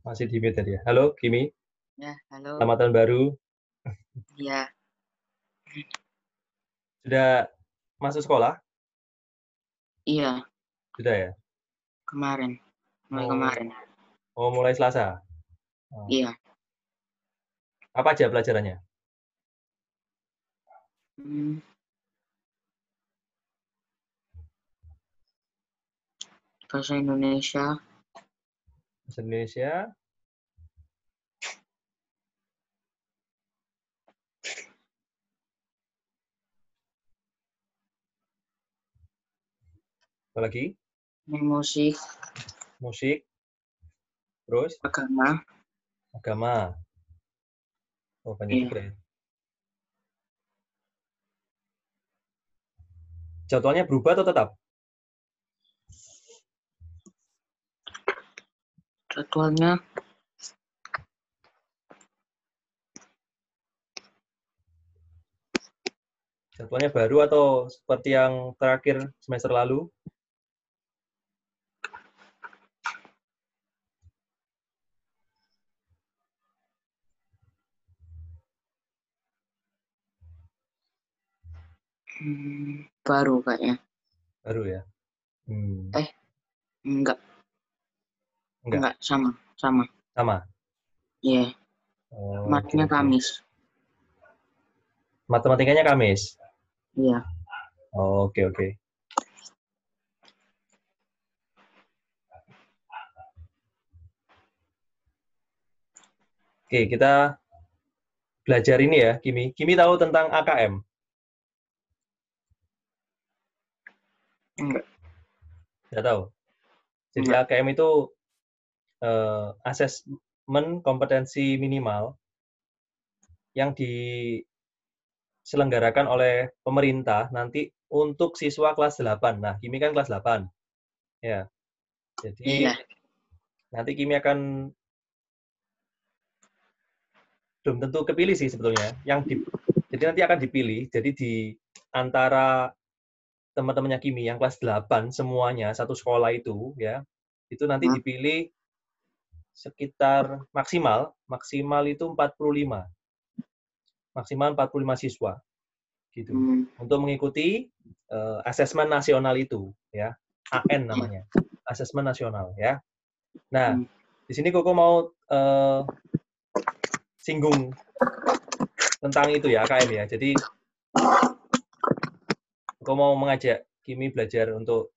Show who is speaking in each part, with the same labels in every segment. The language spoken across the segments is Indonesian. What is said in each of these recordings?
Speaker 1: Masih di mute tadi ya. Halo, Kimi.
Speaker 2: Ya, halo.
Speaker 1: Selamat tahun baru.
Speaker 2: Ya,
Speaker 1: Sudah masuk sekolah?
Speaker 2: iya,
Speaker 1: Sudah ya?
Speaker 2: kemarin. Mulai
Speaker 1: Oh,
Speaker 2: kemarin.
Speaker 1: oh mulai Selasa. Oh.
Speaker 2: Iya.
Speaker 1: Apa aja pelajarannya?
Speaker 2: Hmm, bahasa Indonesia,
Speaker 1: Bahasa Indonesia, apa lagi?
Speaker 2: musik,
Speaker 1: Musik, terus
Speaker 2: agama.
Speaker 1: agama. Oh, banyak
Speaker 2: Iya.
Speaker 1: juga ya. Jadwalnya berubah atau tetap?
Speaker 2: Jadwalnya
Speaker 1: Jadwalnya baru atau seperti yang terakhir semester lalu?
Speaker 2: baru kayaknya.
Speaker 1: Baru ya? Hmm,
Speaker 2: Eh, enggak,
Speaker 1: enggak,
Speaker 2: enggak sama, sama.
Speaker 1: sama.
Speaker 2: Iya,
Speaker 1: Oh, oke,
Speaker 2: matnya
Speaker 1: oke.
Speaker 2: Kamis.
Speaker 1: Matematikanya Kamis.
Speaker 2: Iya.
Speaker 1: Oh, oke, oke. Oke, kita belajar ini ya, Kimi. Kimi tahu tentang AKM?
Speaker 2: Enggak,
Speaker 1: Tidak tahu. Jadi
Speaker 2: enggak.
Speaker 1: AKM itu asesmen kompetensi minimal yang diselenggarakan oleh pemerintah nanti untuk siswa kelas 8. Nah, Kimi kan kelas 8. Ya. Jadi
Speaker 2: Iya.
Speaker 1: nanti Kimi akan belum tentu kepilih sih sebetulnya. Jadi nanti akan dipilih. Jadi di antara teman-temannya Kimi yang kelas 8 semuanya satu sekolah itu ya, itu nanti
Speaker 2: Hah?
Speaker 1: dipilih sekitar maksimal itu 45. Maksimal 45 siswa gitu.
Speaker 2: Hmm,
Speaker 1: Untuk mengikuti asesmen nasional itu ya. AN
Speaker 2: iya.
Speaker 1: namanya. Asesmen nasional ya. Nah,
Speaker 2: Hmm,
Speaker 1: di sini Koko mau singgung tentang itu ya AKM ya. Jadi Koko mau mengajak Kimi belajar untuk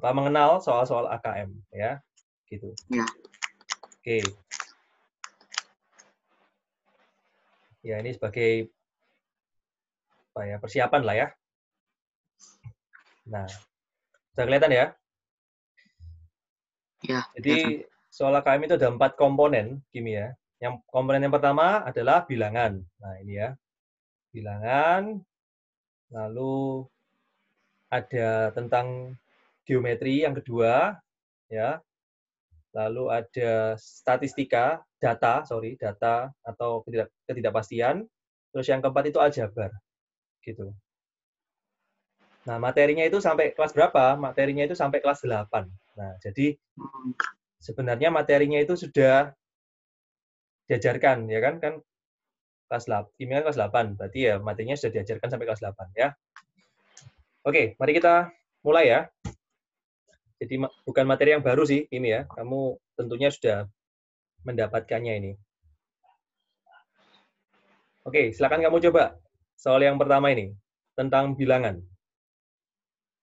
Speaker 1: mengenal soal-soal AKM ya. Gitu.
Speaker 2: ya.
Speaker 1: Oke. Ya, ini sebagai persiapan lah ya. Nah, sudah kelihatan ya.
Speaker 2: Ya, kelihatan.
Speaker 1: Jadi soal AKM itu ada 4 komponen, Kimi ya. Yang komponen yang pertama adalah bilangan. Nah, ini ya. Bilangan, lalu ada tentang geometri yang kedua, ya. Lalu ada statistika, data atau ketidakpastian. Terus yang keempat itu aljabar, gitu. Nah, materinya itu sampai kelas berapa? Materinya itu sampai kelas 8. Nah, jadi
Speaker 2: Hmm,
Speaker 1: sebenarnya materinya itu sudah diajarkan, ya kan? Kan kelas 8, kimia kelas 8, berarti ya materinya sudah diajarkan sampai kelas 8 ya. Oke, mari kita mulai ya. Jadi bukan materi yang baru sih ini ya, kamu tentunya sudah mendapatkannya ini. Oke, silakan kamu coba. Soal yang pertama ini, tentang bilangan.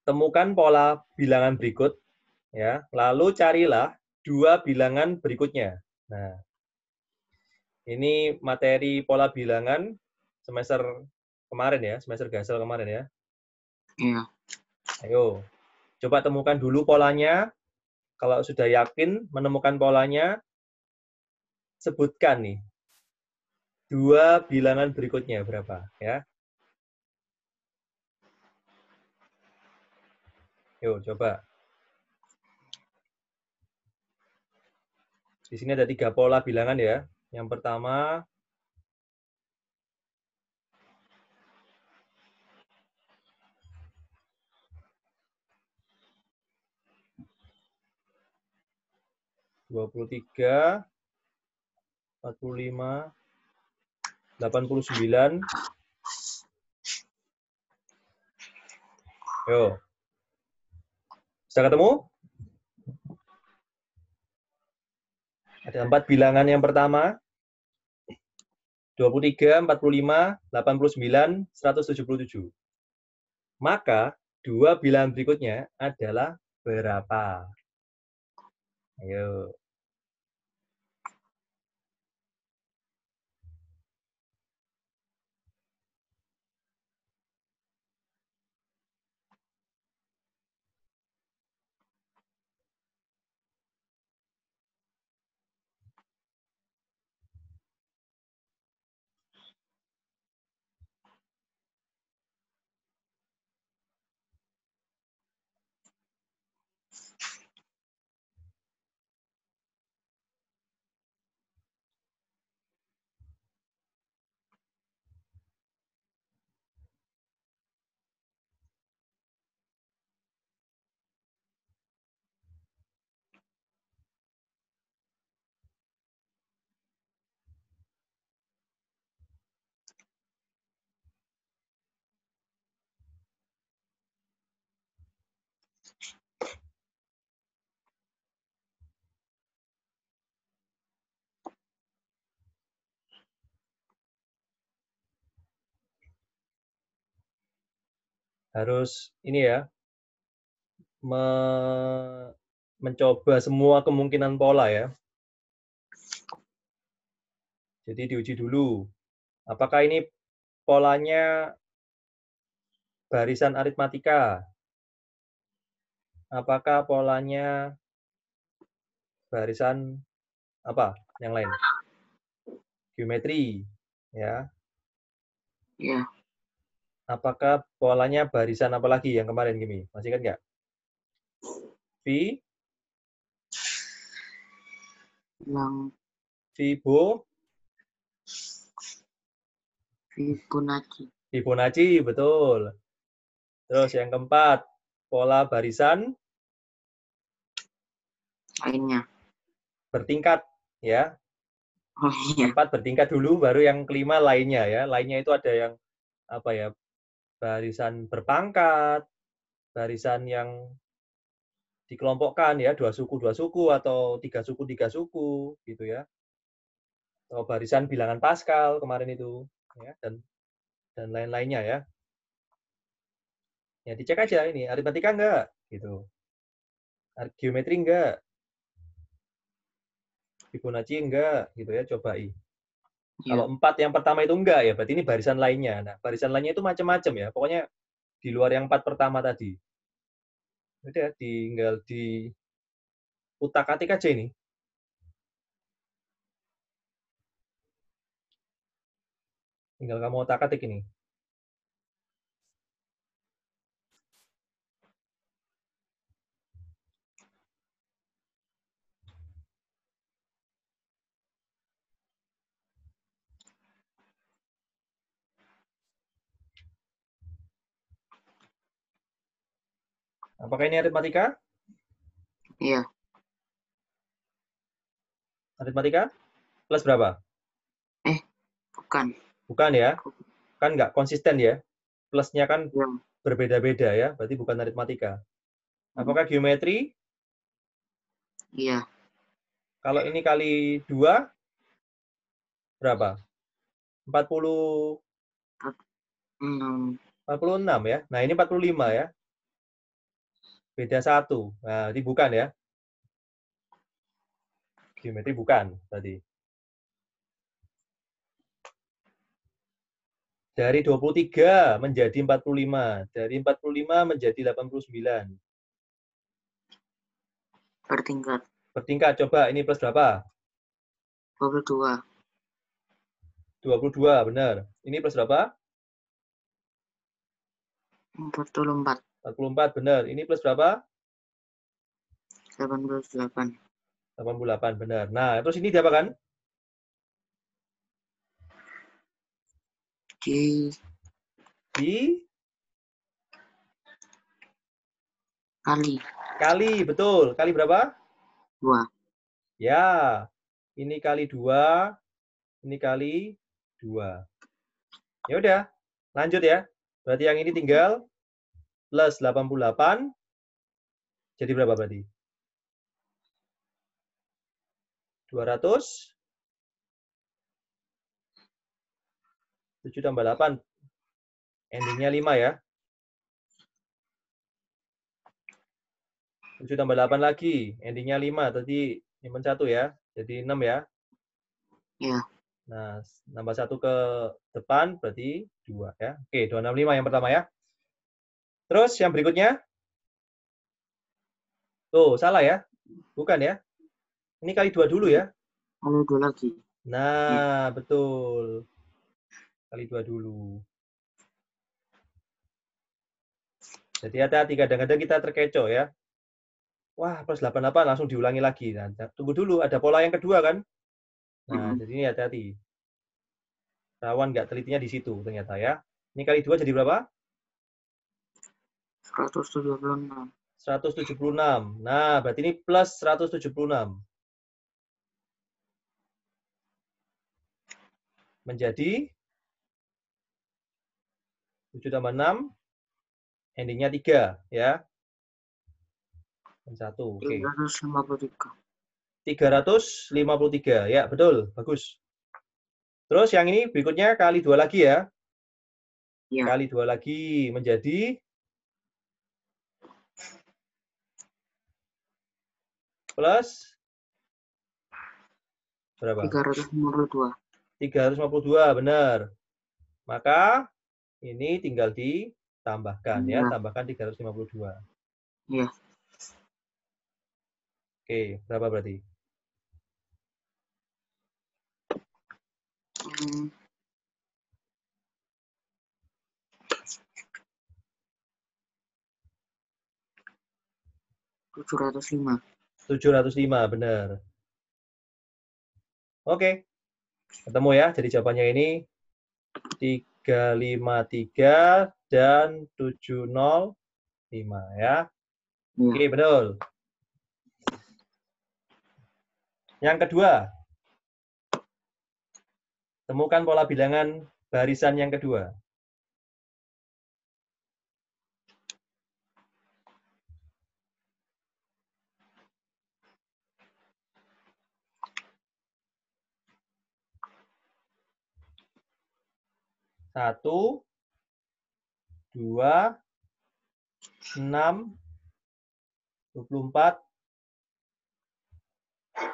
Speaker 1: Temukan pola bilangan berikut, ya. Lalu carilah dua bilangan berikutnya. Nah, ini materi pola bilangan semester kemarin ya, semester Gasel kemarin ya.
Speaker 2: iya.
Speaker 1: Ayo, coba temukan dulu polanya. Kalau sudah yakin menemukan polanya, sebutkan nih dua bilangan berikutnya berapa ya. Yuk, coba. Di sini ada 3 pola bilangan ya. Yang pertama, 23, 45, 89. Yo. Bisa ketemu? Ada 4 bilangan yang pertama. 23, 45, 89, 177. Maka, 2 bilangan berikutnya adalah berapa? Ayo. Harus ini ya, mencoba semua kemungkinan pola ya. Jadi diuji dulu. Apakah ini polanya barisan aritmatika? Apakah polanya barisan apa? Yang lain? Geometri, ya.
Speaker 2: Iya.
Speaker 1: Apakah polanya barisan apa lagi yang kemarin, Gimi? Masih kan nggak?
Speaker 2: Yang Fibonacci.
Speaker 1: Fibonacci, betul. Terus yang keempat, pola barisan
Speaker 2: Lainnya.
Speaker 1: bertingkat, ya.
Speaker 2: Oh iya.
Speaker 1: 4 bertingkat dulu, baru yang kelima lainnya ya. Lainnya itu ada yang apa ya? Barisan berpangkat, barisan yang dikelompokkan ya, 2 suku atau 3 suku gitu ya. Atau barisan bilangan Pascal kemarin itu ya, dan lain-lainnya ya. Ya dicek aja ini, aritmatika enggak gitu. Geometri enggak. Fibonacci enggak gitu ya, cobai. Kalau 4 yang pertama itu enggak ya, berarti ini barisan lainnya. Nah, barisan lainnya itu macam-macam ya. Pokoknya di luar yang 4 pertama tadi. Udah tinggal di utak-atik aja ini. Tinggal kamu utak-atik ini. Apakah ini aritmatika?
Speaker 2: Iya.
Speaker 1: Aritmatika? Plus berapa?
Speaker 2: Bukan.
Speaker 1: Bukan ya? Kan nggak konsisten ya? Plusnya kan
Speaker 2: Iya.
Speaker 1: berbeda-beda ya, berarti bukan aritmatika. Apakah geometri?
Speaker 2: Iya.
Speaker 1: Kalau ini kali 2, berapa? 46 ya? Nah, ini 45 ya? Beda 1. Nah, ini bukan ya? Geometri bukan tadi. Dari 23 menjadi 45. Dari 45 menjadi 89.
Speaker 2: Bertingkat.
Speaker 1: Bertingkat, coba ini plus berapa?
Speaker 2: 22.
Speaker 1: 22, benar. Ini plus berapa?
Speaker 2: 44.
Speaker 1: 44, benar. Ini plus berapa?
Speaker 2: 88.
Speaker 1: 88, benar. Nah, terus ini diapakan?
Speaker 2: Di kali.
Speaker 1: Kali, betul. Kali berapa?
Speaker 2: 2.
Speaker 1: Ya, ini kali 2, ini kali 2. Ya udah, lanjut ya. Berarti yang ini tinggal plus 88. Jadi berapa berarti? 200. 7 tambah 8. Endingnya 5 ya. 7 tambah 8 lagi. Endingnya 5. Tadi nyimpen 1 ya. Jadi 6 ya.
Speaker 2: Ya.
Speaker 1: Nah, nambah 1 ke depan berarti 2 ya. Oke, 265 yang pertama ya. Terus yang berikutnya. Tuh, salah ya. Bukan ya. Ini kali 2 dulu ya.
Speaker 2: Kali 2 lagi.
Speaker 1: Nah, betul. Kali 2 dulu. Jadi hati-hati, kadang-kadang kita terkecoh ya. Wah, plus 88 langsung diulangi lagi. Nah, tunggu dulu, ada pola yang kedua kan. Nah, jadi ini hati-hati. Rawan nggak telitinya di situ ternyata ya. Ini kali 2 jadi berapa?
Speaker 2: 176.
Speaker 1: 176. Nah, berarti ini plus 176. Menjadi 7 tambah 6. Endingnya 3 ya. 1, oke.
Speaker 2: 353.
Speaker 1: 353. Ya, betul. Bagus. Terus yang ini berikutnya kali 2 lagi ya.
Speaker 2: Ya.
Speaker 1: Kali 2 lagi menjadi plus berapa?
Speaker 2: 352.
Speaker 1: 352, benar. Maka ini tinggal ditambahkan ya, tambahkan 352.
Speaker 2: Iya.
Speaker 1: Oke, berapa berarti?
Speaker 2: Hmm. 705.
Speaker 1: 705, benar. Oke. Ketemu ya, jadi jawabannya ini 353 dan 705 ya.
Speaker 2: Iya.
Speaker 1: Oke, betul. Yang kedua, temukan pola bilangan barisan yang kedua. Satu, 2, 6, 24,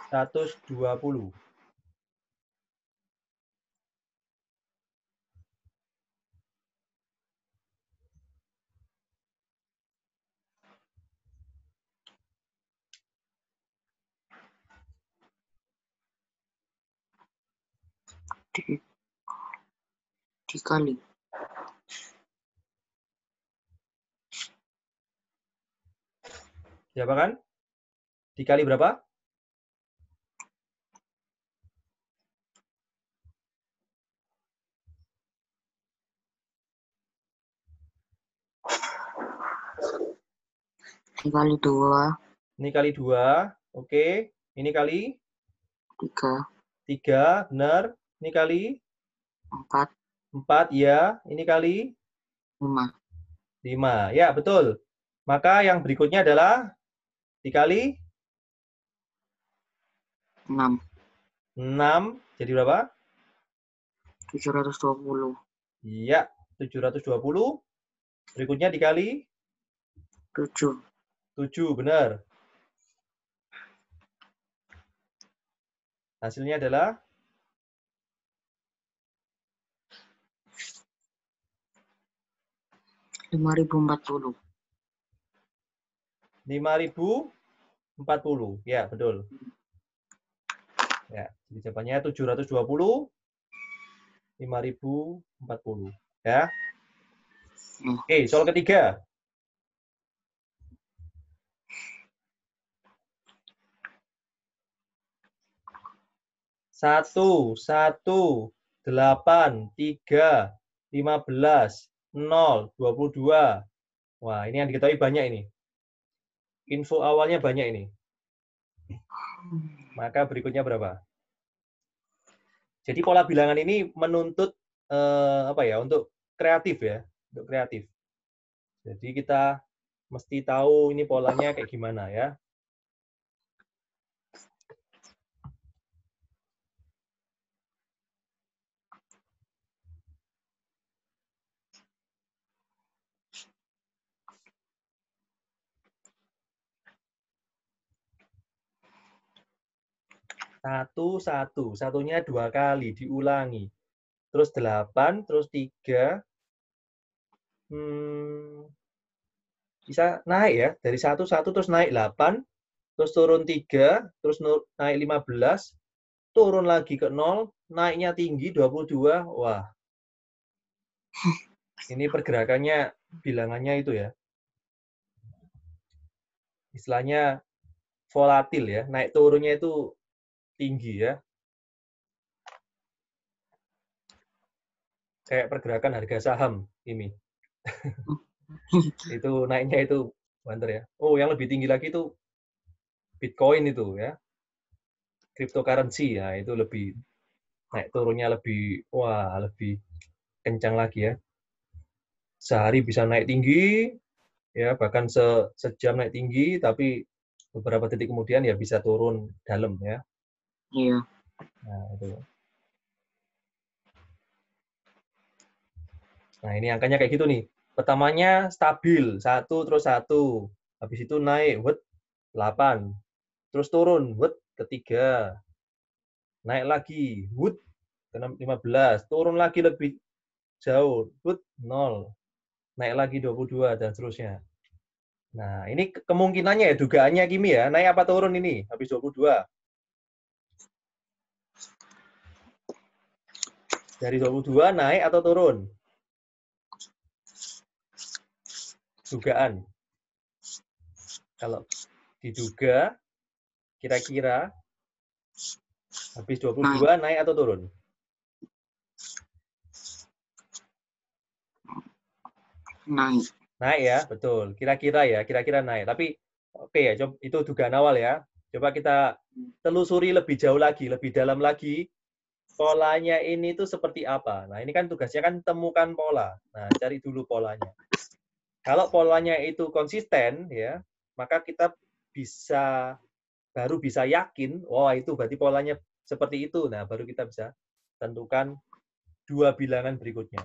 Speaker 1: 120.
Speaker 2: Dikali.
Speaker 1: Siapa kan? Dikali berapa?
Speaker 2: Dikali 2.
Speaker 1: Ini kali 2. Oke. Ini kali
Speaker 2: 3.
Speaker 1: 3, benar. Ini kali
Speaker 2: 4.
Speaker 1: 4, ya. Ini kali
Speaker 2: 5.
Speaker 1: 5. Ya, betul. Maka yang berikutnya adalah dikali
Speaker 2: 6.
Speaker 1: 6. Jadi berapa?
Speaker 2: 720.
Speaker 1: Iya, 720. Berikutnya dikali
Speaker 2: 7.
Speaker 1: 7, benar. Hasilnya adalah
Speaker 2: 5040.
Speaker 1: 5040. Ya, betul. Ya, jadi jawabannya 720, 5040. Ya. Oke, soal ketiga. 1, 1, 8, 3, 15, 0, 22. Wah, ini yang diketahui banyak ini. Info awalnya banyak ini. Maka berikutnya berapa? Jadi pola bilangan ini menuntut apa ya? Untuk kreatif ya, untuk kreatif. Jadi kita mesti tahu ini polanya kayak gimana ya. Satunya 2 kali, diulangi. Terus 8, terus 3, bisa naik ya, dari 1, terus naik 8, terus turun 3, terus naik 15, turun lagi ke 0, naiknya tinggi 22, wah. Ini pergerakannya, bilangannya itu ya. Istilahnya volatil ya, naik turunnya itu tinggi ya. Kayak pergerakan harga saham ini. Itu naiknya itu banter ya. Oh, yang lebih tinggi lagi itu Bitcoin itu ya. Cryptocurrency ya, itu lebih naik turunnya lebih lebih kencang lagi ya. Sehari bisa naik tinggi ya, bahkan sejam naik tinggi, tapi beberapa detik kemudian ya bisa turun dalam ya.
Speaker 2: Iya.
Speaker 1: Nah, itu. Nah, ini angkanya kayak gitu nih. Pertamanya stabil, 1 terus 1. Habis itu naik, 8. Terus turun, ke 3. Naik lagi, ke 15. Turun lagi lebih jauh, 0. Naik lagi 22 dan seterusnya. Nah, ini kemungkinannya ya, dugaannya Kimi ya, naik apa turun ini habis 22? Dari 22 naik atau turun? Dugaan. Kalau diduga, kira-kira habis 22 naik atau turun?
Speaker 2: Naik.
Speaker 1: Naik ya, betul. Kira-kira naik. Tapi oke ya, itu dugaan awal ya. Coba kita telusuri lebih jauh lagi, lebih dalam lagi. Polanya ini tuh seperti apa? Nah, ini kan tugasnya kan temukan pola. Nah, cari dulu polanya. Kalau polanya itu konsisten ya, maka kita baru bisa yakin, itu berarti polanya seperti itu. Nah, baru kita bisa tentukan 2 bilangan berikutnya.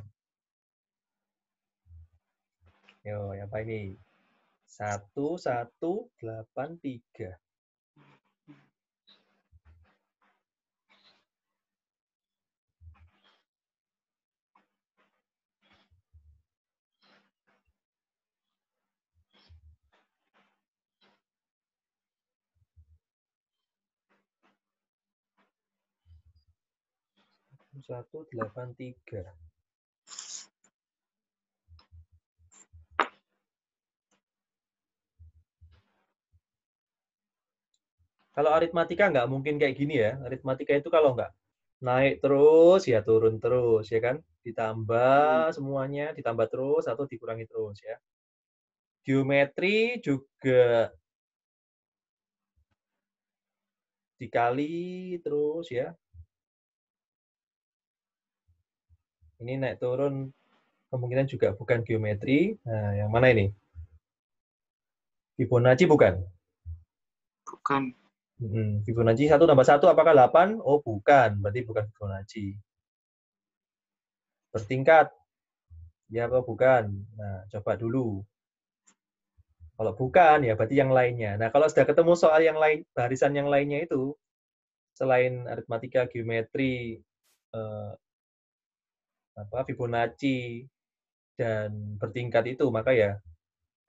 Speaker 1: Yo, apa ini? 1, 1, 8, 3. Satu, 8, 3. Kalau aritmatika nggak mungkin kayak gini ya. Aritmatika itu kalau nggak naik terus, ya turun terus, ya kan? Ditambah semuanya, ditambah terus, atau dikurangi terus, ya. Geometri juga dikali terus, ya. Ini naik turun, kemungkinan juga bukan geometri. Nah, yang mana ini? Fibonacci bukan?
Speaker 2: Bukan.
Speaker 1: Fibonacci 1 tambah 1 apakah 8? Oh, bukan. Berarti bukan Fibonacci. Bertingkat. Ya atau bukan? Nah, coba dulu. Kalau bukan, ya berarti yang lainnya. Nah, kalau sudah ketemu soal yang lain, barisan yang lainnya itu, selain aritmatika, geometri, Fibonacci, dan bertingkat itu, maka ya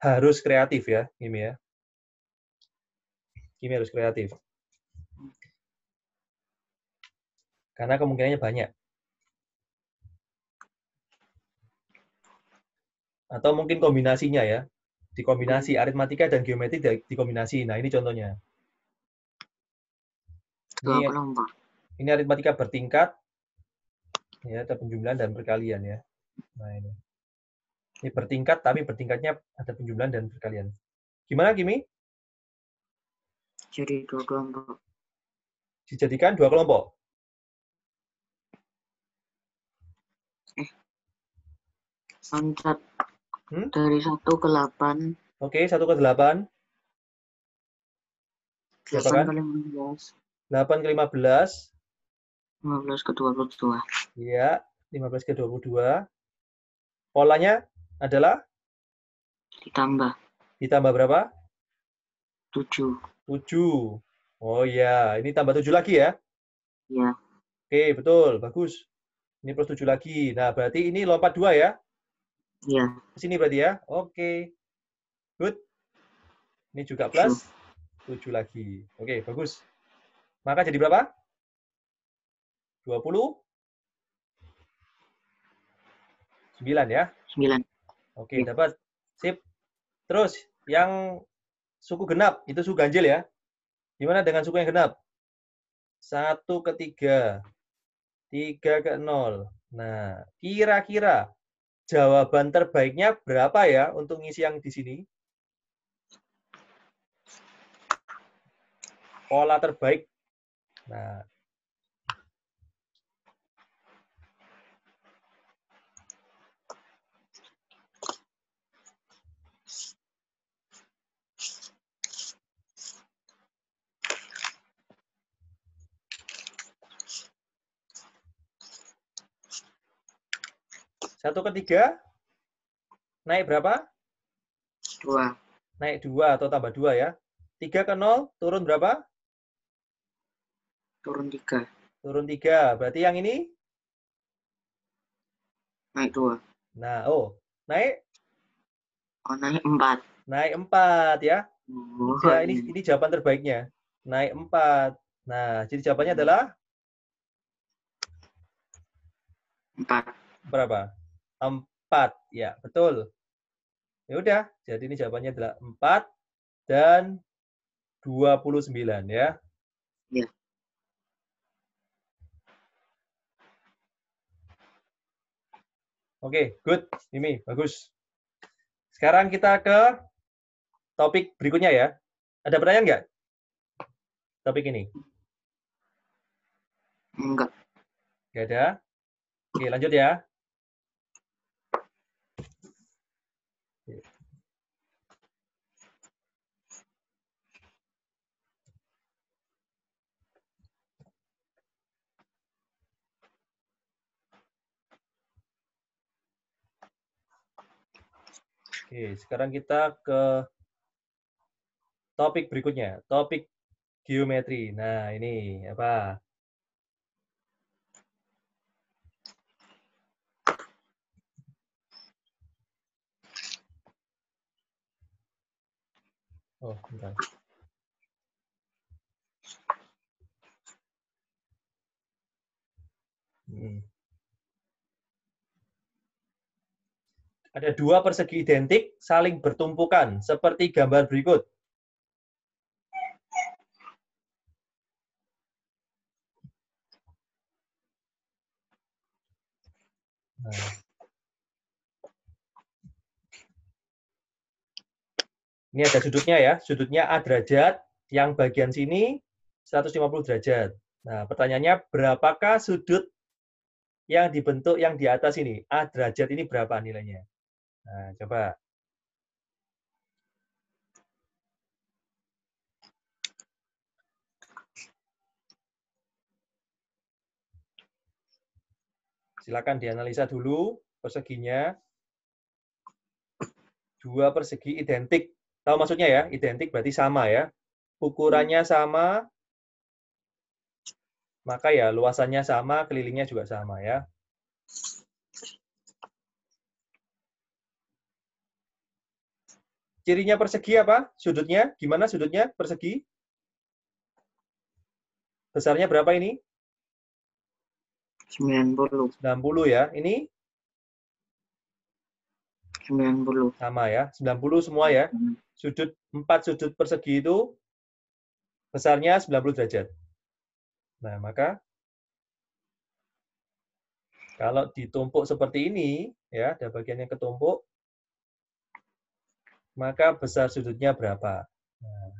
Speaker 1: harus kreatif ya, Kimi ya. Kimi harus kreatif. Karena kemungkinannya banyak. Atau mungkin kombinasinya ya. Dikombinasi aritmatika dan geometri dikombinasi. Nah, ini contohnya. Ini aritmatika bertingkat, ya, ada penjumlahan dan perkalian ya. Nah, ini bertingkat, tapi bertingkatnya ada penjumlahan dan perkalian. Gimana, Kimi?
Speaker 2: Jadi dua-dua, Mbak.
Speaker 1: dijadikan 2 kelompok.
Speaker 2: Loncat
Speaker 1: Hmm?
Speaker 2: dari 1 ke 8.
Speaker 1: Oke, 1 ke 8. Siapa
Speaker 2: 8
Speaker 1: kan?
Speaker 2: kali 15.
Speaker 1: 8 ke 15.
Speaker 2: 15 ke 22.
Speaker 1: Iya, 15 ke 22. Polanya adalah ditambah berapa?
Speaker 2: 7.
Speaker 1: 7. Oh iya, ini tambah 7 lagi ya?
Speaker 2: Ya,
Speaker 1: Oke, betul. Bagus. Ini plus 7 lagi. Nah, berarti ini lompat 2 ya?
Speaker 2: ya,
Speaker 1: Ke sini berarti ya? Oke. Good. Ini juga
Speaker 2: 7.
Speaker 1: plus 7 lagi. Oke, bagus. Maka jadi berapa? 29 ya?
Speaker 2: 9.
Speaker 1: Oke,
Speaker 2: Ya.
Speaker 1: dapat. Sip. Terus, yang suku genap, itu suku ganjil ya? Gimana dengan suku yang genap? 1 ke 3. 3 ke 0. Nah, kira-kira jawaban terbaiknya berapa ya untuk ngisi yang di sini? Pola terbaik. Nah, satu ke 3 naik berapa?
Speaker 2: 2.
Speaker 1: Naik 2 atau tambah 2 ya. 3 ke 0 turun berapa?
Speaker 2: Turun 3.
Speaker 1: Turun 3. Berarti yang ini?
Speaker 2: Naik 2.
Speaker 1: Nah, oh, naik?
Speaker 2: Oh, naik 4.
Speaker 1: Naik 4 ya.
Speaker 2: Oh,
Speaker 1: Udah,
Speaker 2: iya.
Speaker 1: ini jawaban terbaiknya. Naik 4. Nah, jadi jawabannya adalah
Speaker 2: 4.
Speaker 1: berapa? 4. Ya, betul. Ya udah, jadi ini jawabannya adalah 4 dan 29 ya.
Speaker 2: Ya.
Speaker 1: Oke, good. Ini bagus. Sekarang kita ke topik berikutnya ya. Ada pertanyaan nggak? Topik ini?
Speaker 2: Enggak.
Speaker 1: Nggak ada? Oke, lanjut ya. Oke, sekarang kita ke topik berikutnya. Topik geometri. Nah, ini apa? Oh, bentar. Ada 2 persegi identik saling bertumpukan seperti gambar berikut. Nah, ini ada sudutnya ya. Sudutnya A derajat, yang bagian sini 150 derajat. Nah, pertanyaannya berapakah sudut yang dibentuk yang di atas ini? A derajat ini berapa nilainya? Nah, coba. Silakan dianalisa dulu perseginya. 2 persegi identik. Tahu maksudnya ya? Identik berarti sama ya. Ukurannya sama, maka ya luasannya sama, kelilingnya juga sama ya. Cirinya persegi apa? Sudutnya? Gimana sudutnya persegi? Besarnya berapa ini?
Speaker 2: 90.
Speaker 1: 90 ya. Ini
Speaker 2: 90.
Speaker 1: sama ya. 90 semua ya. Sudut 4 sudut persegi itu besarnya 90 derajat. Nah, maka kalau ditumpuk seperti ini, ya, ada bagian yang ketumpuk, maka besar sudutnya berapa? Nah,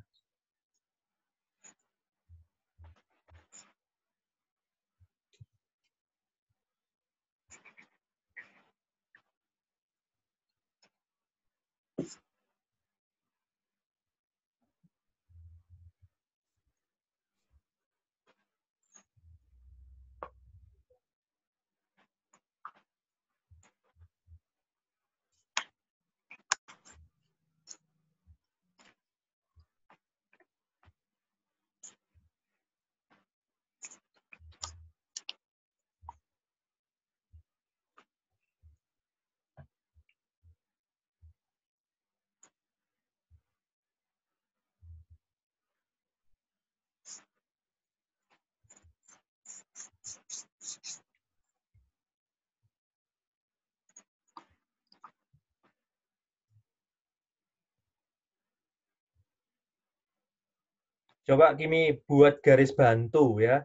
Speaker 1: Coba Kimi buat garis bantu ya.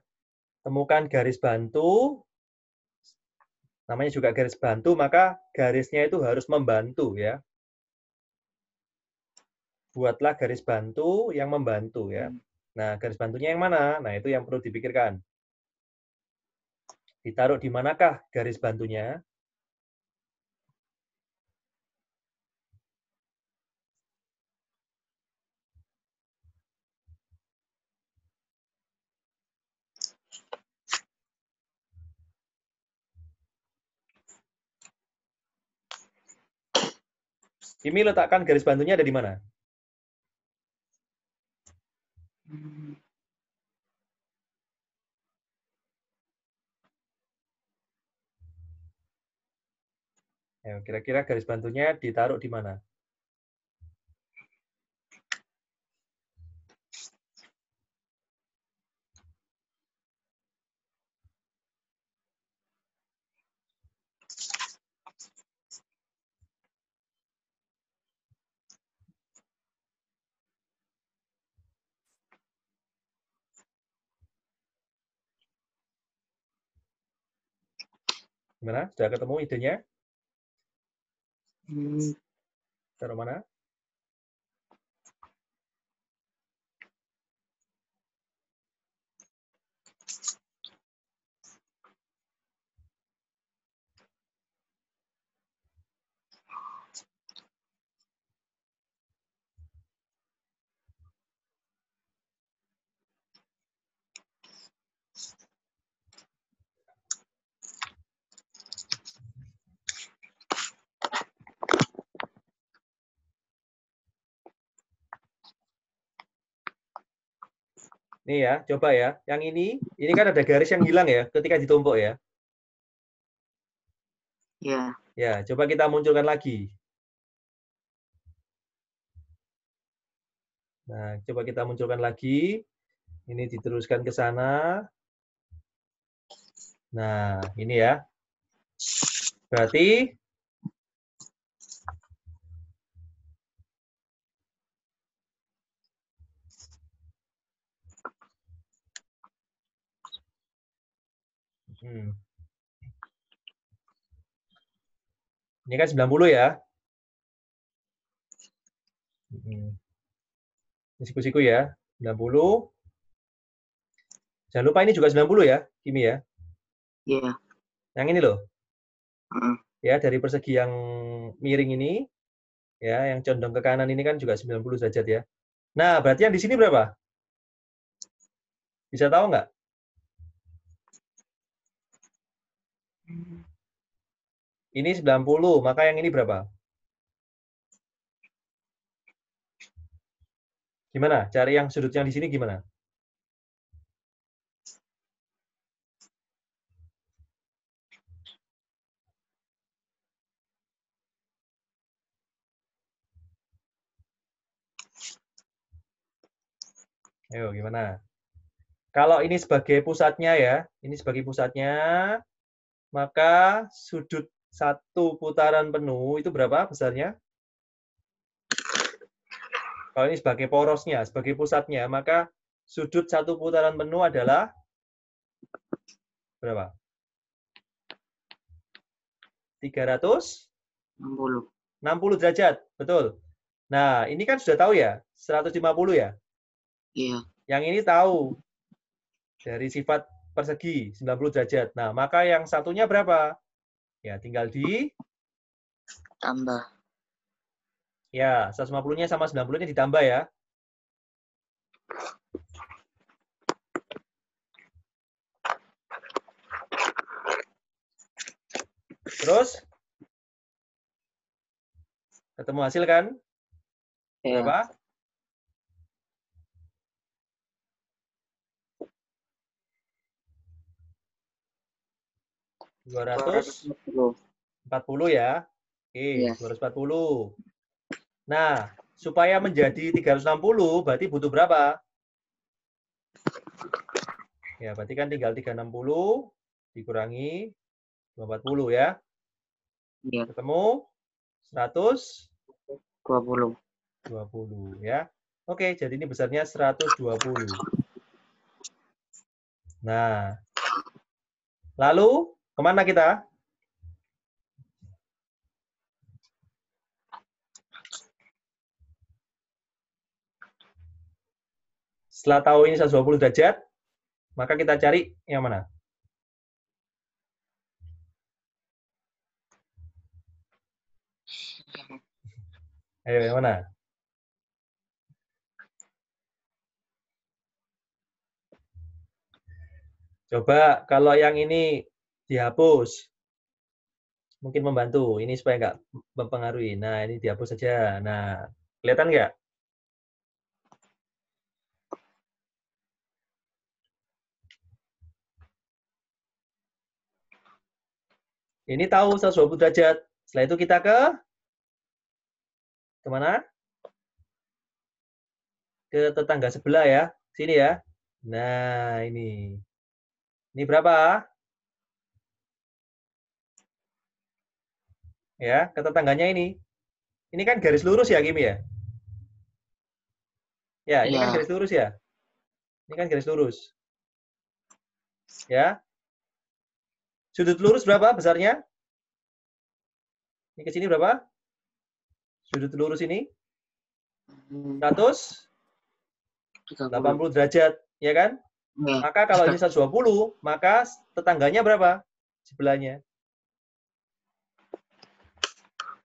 Speaker 1: Temukan garis bantu, namanya juga garis bantu, maka garisnya itu harus membantu ya. Buatlah garis bantu yang membantu ya. Nah, garis bantunya yang mana? Nah, itu yang perlu dipikirkan. Ditaruh di manakah garis bantunya? Kimi letakkan garis bantunya ada di mana? Kira-kira garis bantunya ditaruh di mana? Gimana? Sudah ketemu idenya? Taruh mana? Nih ya, coba ya. Yang ini kan ada garis yang hilang ya ketika ditumpuk ya.
Speaker 2: Ya.
Speaker 1: Ya, coba kita munculkan lagi. Nah, coba kita munculkan lagi. Ini diteruskan ke sana. Nah, ini ya. Berarti ini kan 90 ya. Ini siku-siku ya. 90. Jangan lupa ini juga 90 ya, Kimi ya.
Speaker 2: Iya.
Speaker 1: Yang ini loh. Ya, dari persegi yang miring ini, ya, yang condong ke kanan ini kan juga 90 derajat ya. Nah, berarti yang di sini berapa? Bisa tahu nggak? Ini 90, maka yang ini berapa? Gimana? Cari yang sudut yang di sini gimana? Ayo, gimana? Kalau ini sebagai pusatnya ya, ini sebagai pusatnya, maka sudut satu putaran penuh itu berapa besarnya? Kalau ini sebagai porosnya, sebagai pusatnya, maka sudut satu putaran penuh adalah berapa? 360 derajat, betul. Nah, ini kan sudah tahu ya, 150 ya?
Speaker 2: Iya.
Speaker 1: Yang ini tahu dari sifat persegi 90 derajat. Nah, maka yang satunya berapa? Ya, tinggal di
Speaker 2: Tambah.
Speaker 1: ya, 150-nya sama 90-nya ditambah ya. Terus ketemu hasil kan?
Speaker 2: Iya.
Speaker 1: Berapa? 240 ya. Oke,
Speaker 2: Iya.
Speaker 1: 240. Nah, supaya menjadi 360 berarti butuh berapa? Ya, berarti kan tinggal 360 dikurangi 240 ya.
Speaker 2: Iya.
Speaker 1: Ketemu 120
Speaker 2: 20.
Speaker 1: ya. Oke, jadi ini besarnya 120. Nah, lalu kemana kita? Setelah tahu ini 120 derajat, maka kita cari yang mana? Ayo, yang mana? Coba kalau yang ini dihapus, mungkin membantu. Ini supaya nggak mempengaruhi. Nah, ini dihapus saja. Nah, kelihatan nggak? Ini tahu 120 derajat. Setelah itu kita kemana? Ke tetangga sebelah ya. Sini ya. Nah, ini. Ini berapa? Ya, ke tetangganya ini. Ini kan garis lurus ya, Kimi ya? Ya, ini kan
Speaker 2: Iya.
Speaker 1: garis lurus ya? Ini kan garis lurus. Ya. Sudut lurus berapa besarnya? Ini ke sini berapa? Sudut lurus ini 180 derajat, ya kan?
Speaker 2: Iya.
Speaker 1: Maka kalau ini 120, maka tetangganya berapa? Sebelahnya.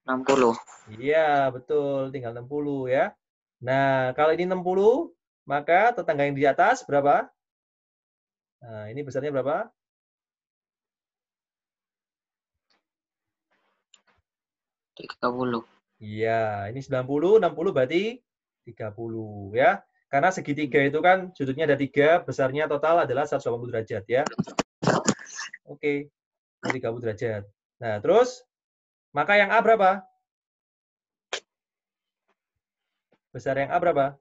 Speaker 2: 60.
Speaker 1: Iya, betul. Tinggal 60 ya. Nah, kalau ini 60, maka tetangga yang di atas berapa? Nah, ini besarnya berapa?
Speaker 2: 30.
Speaker 1: Iya, ini 90, 60 berarti 30 ya. Karena segitiga itu kan sudutnya ada 3, besarnya total adalah 180 derajat ya. Oke, 30 derajat. Nah, terus maka yang A berapa? Besar yang A berapa?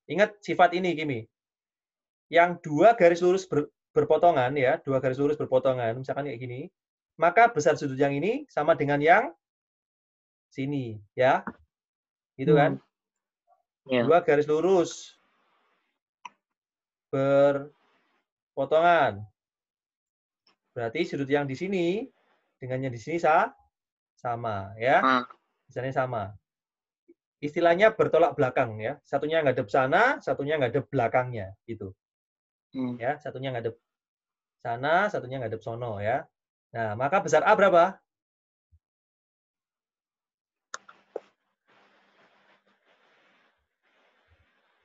Speaker 1: Ingat sifat ini, Kimi. Yang dua garis lurus berpotongan ya, dua garis lurus berpotongan, misalkan kayak gini, maka besar sudut yang ini sama dengan yang sini, ya. Gitu kan?
Speaker 2: Iya.
Speaker 1: Dua garis lurus berpotongan. Berarti sudut yang di sini dengan yang di sini sama, ya. Misalnya sama. Istilahnya bertolak belakang ya. Satunya ngadep sana, satunya ngadep belakangnya gitu. Ya, satunya ngadep sana, satunya ngadep sono ya. Nah, maka besar A berapa?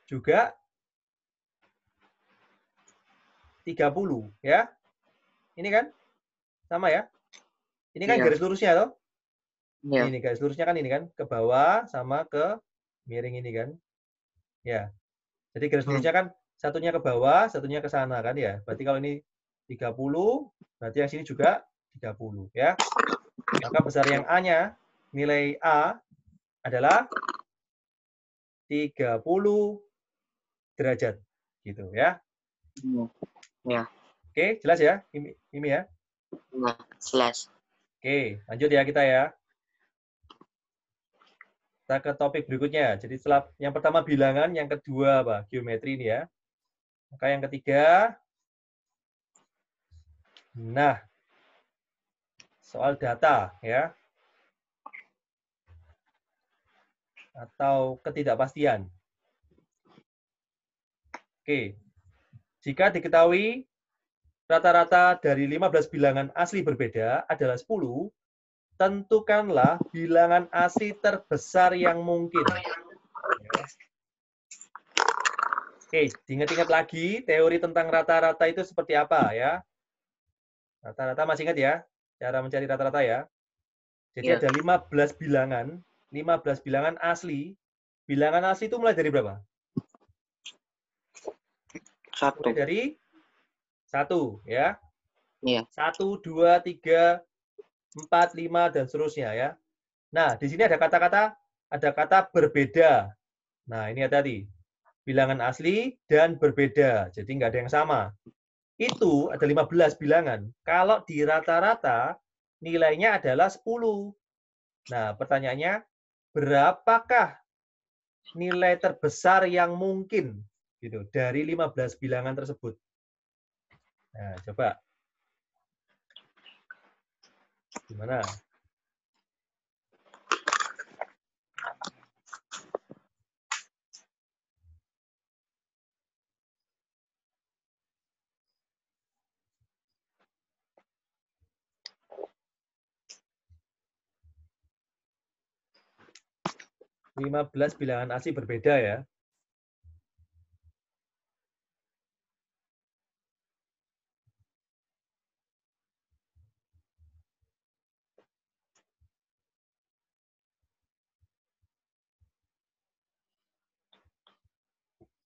Speaker 1: Juga 30 ya. Ini kan sama ya. Ini kan
Speaker 2: Iya.
Speaker 1: garis lurusnya toh.
Speaker 2: Iya.
Speaker 1: Ini garis lurusnya kan ini kan ke bawah sama ke miring ini kan. Ya. Jadi garis lurusnya kan satunya ke bawah, satunya ke sana kan ya. Berarti kalau ini 30, berarti yang sini juga 30 ya. Maka besar yang A-nya, nilai A adalah 30 derajat. Gitu ya.
Speaker 2: Iya.
Speaker 1: Oke, jelas ya? Ini ya.
Speaker 2: Iya. Slash.
Speaker 1: Oke, lanjut ya kita ya. Kita ke topik berikutnya. Jadi setelah yang pertama bilangan, yang kedua apa? Geometri ini ya. Maka yang ketiga, nah, soal data ya. Atau ketidakpastian. Oke. Jika diketahui rata-rata dari 15 bilangan asli berbeda adalah 10, tentukanlah bilangan asli terbesar yang mungkin. Oke, diingat-ingat lagi teori tentang rata-rata itu seperti apa ya. Rata-rata masih ingat ya? Cara mencari rata-rata ya. Jadi ada 15 bilangan, 15 bilangan asli. Bilangan asli itu mulai dari berapa? Mulai dari 1 ya.
Speaker 2: Iya.
Speaker 1: 1, 2, 3, 4, 5, dan seterusnya ya. Nah, di sini ada kata berbeda. Nah, ini hati-hati. Bilangan asli dan berbeda. Jadi nggak ada yang sama. Itu ada 15 bilangan. Kalau di rata-rata, nilainya adalah 10. Nah, pertanyaannya, berapakah nilai terbesar yang mungkin gitu dari 15 bilangan tersebut? Nah, coba. Gimana? Lima belas bilangan asli berbeda ya.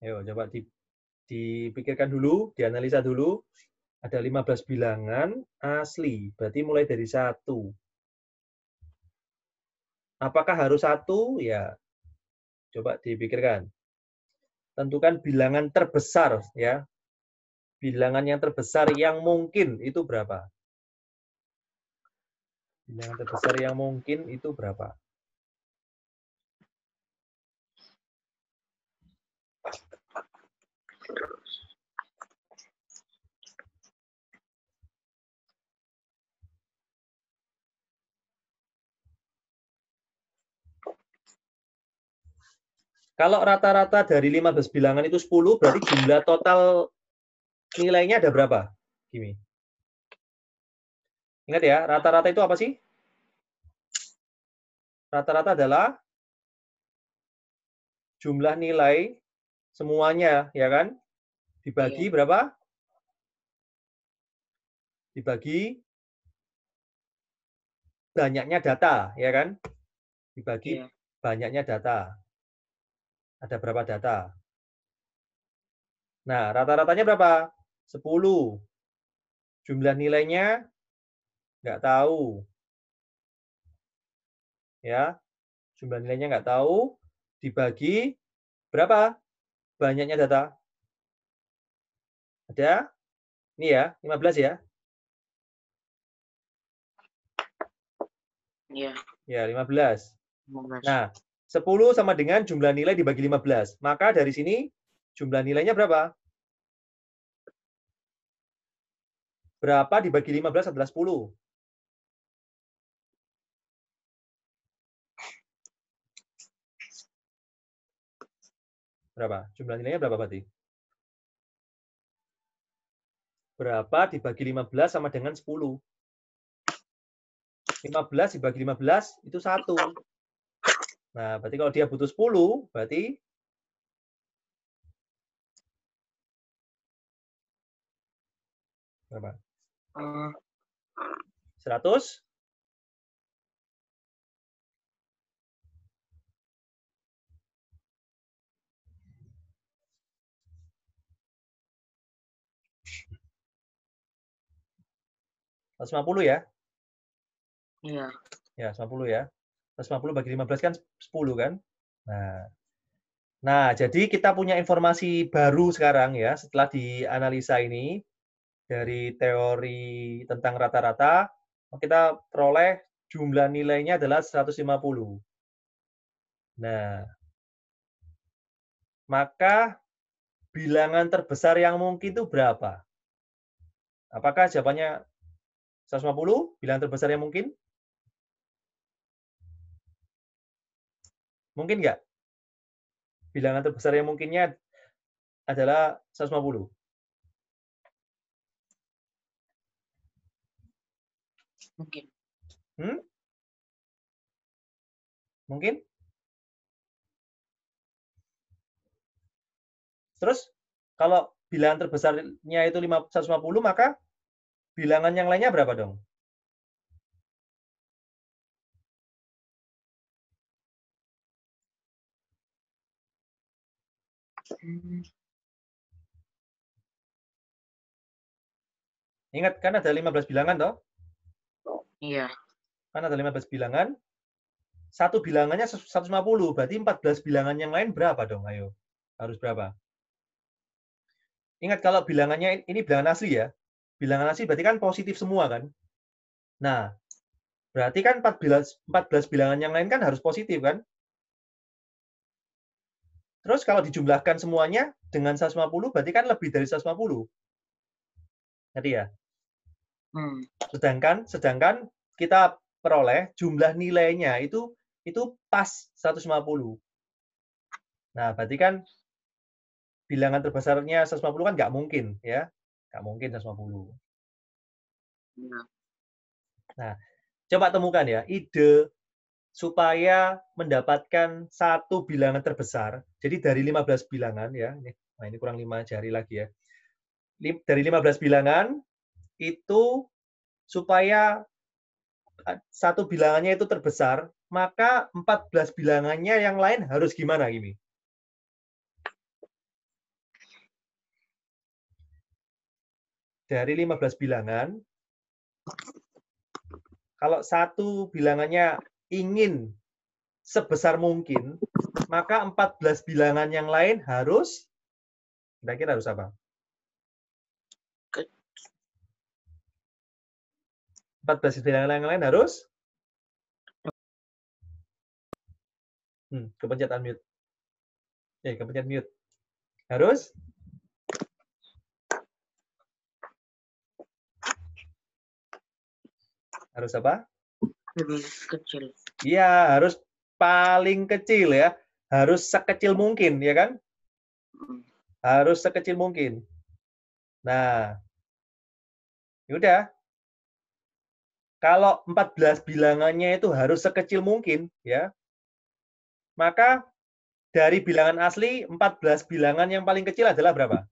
Speaker 1: Ayo coba dipikirkan dulu, dianalisa dulu. Ada 15 bilangan asli, berarti mulai dari 1. Apakah harus 1? Ya, coba dipikirkan. Tentukan bilangan terbesar ya. Bilangan yang terbesar yang mungkin itu berapa? Bilangan terbesar yang mungkin itu berapa? Kalau rata-rata dari 15 bilangan itu 10, berarti jumlah total nilainya ada berapa? Gini. Ingat ya, rata-rata itu apa sih? Rata-rata adalah jumlah nilai semuanya, ya kan? Dibagi berapa? Dibagi banyaknya data, ya kan? Dibagi banyaknya data. Ada berapa data? Nah, rata-ratanya berapa? 10. Jumlah nilainya nggak tahu. Ya, jumlah nilainya nggak tahu. Dibagi berapa? Banyaknya data. Ada? Ini ya, 15 ya?
Speaker 2: Iya.
Speaker 1: Ya, 15.
Speaker 2: 15.
Speaker 1: Nah, 10 sama dengan jumlah nilai dibagi 15. Maka dari sini jumlah nilainya berapa? Berapa dibagi 15 adalah 10? Berapa? Jumlah nilainya berapa berarti? Berapa dibagi 15 sama dengan 10? 15 dibagi 15 itu 1. Nah, berarti kalau dia butuh 10, berarti berapa? 100? Harus 50 ya?
Speaker 2: Iya.
Speaker 1: Ya, 150 ya. 150 bagi 15 kan 10 kan? Nah, jadi kita punya informasi baru sekarang ya, setelah dianalisa ini dari teori tentang rata-rata, kita peroleh jumlah nilainya adalah 150. Nah, maka bilangan terbesar yang mungkin itu berapa? Apakah jawabannya 150, bilangan terbesar yang mungkin? Mungkin nggak? Bilangan terbesar yang mungkinnya adalah 150.
Speaker 2: Mungkin.
Speaker 1: Hmm? Mungkin? Terus, kalau bilangan terbesarnya itu 150, maka bilangan yang lainnya berapa dong? Ingat, kan ada 15 bilangan toh?
Speaker 2: Iya.
Speaker 1: Kan ada 15 bilangan. Satu bilangannya 150, berarti 14 bilangan yang lain berapa dong? Ayo, harus berapa? Ingat, kalau bilangannya ini bilangan asli ya. Bilangan asli berarti kan positif semua kan? Nah, Berarti kan 14 bilangan yang lain kan harus positif kan? Terus kalau dijumlahkan semuanya dengan 150 berarti kan lebih dari 150. Jadi ya. Sedangkan kita peroleh jumlah nilainya itu pas 150. Nah, berarti kan bilangan terbesarnya 150 kan nggak mungkin ya. Nggak mungkin 150. Nah, coba temukan ya ide supaya mendapatkan satu bilangan terbesar. Jadi dari 15 bilangan ya, ini kurang 5 jari lagi ya. Dari 15 bilangan itu supaya satu bilangannya itu terbesar, maka 14 bilangannya yang lain harus gimana, Gimi? Dari 15 bilangan, kalau satu bilangannya ingin sebesar mungkin, maka 14 bilangan yang lain harus, kira-kira harus apa? 14 bilangan yang lain harus? Kepencet unmute. Kepencet mute. Harus? Harus apa?
Speaker 2: Lebih kecil.
Speaker 1: Iya, harus paling kecil ya. Harus sekecil mungkin, ya kan? Harus sekecil mungkin. Nah, yaudah. Kalau 14 bilangannya itu harus sekecil mungkin, ya. Maka dari bilangan asli, 14 bilangan yang paling kecil adalah berapa?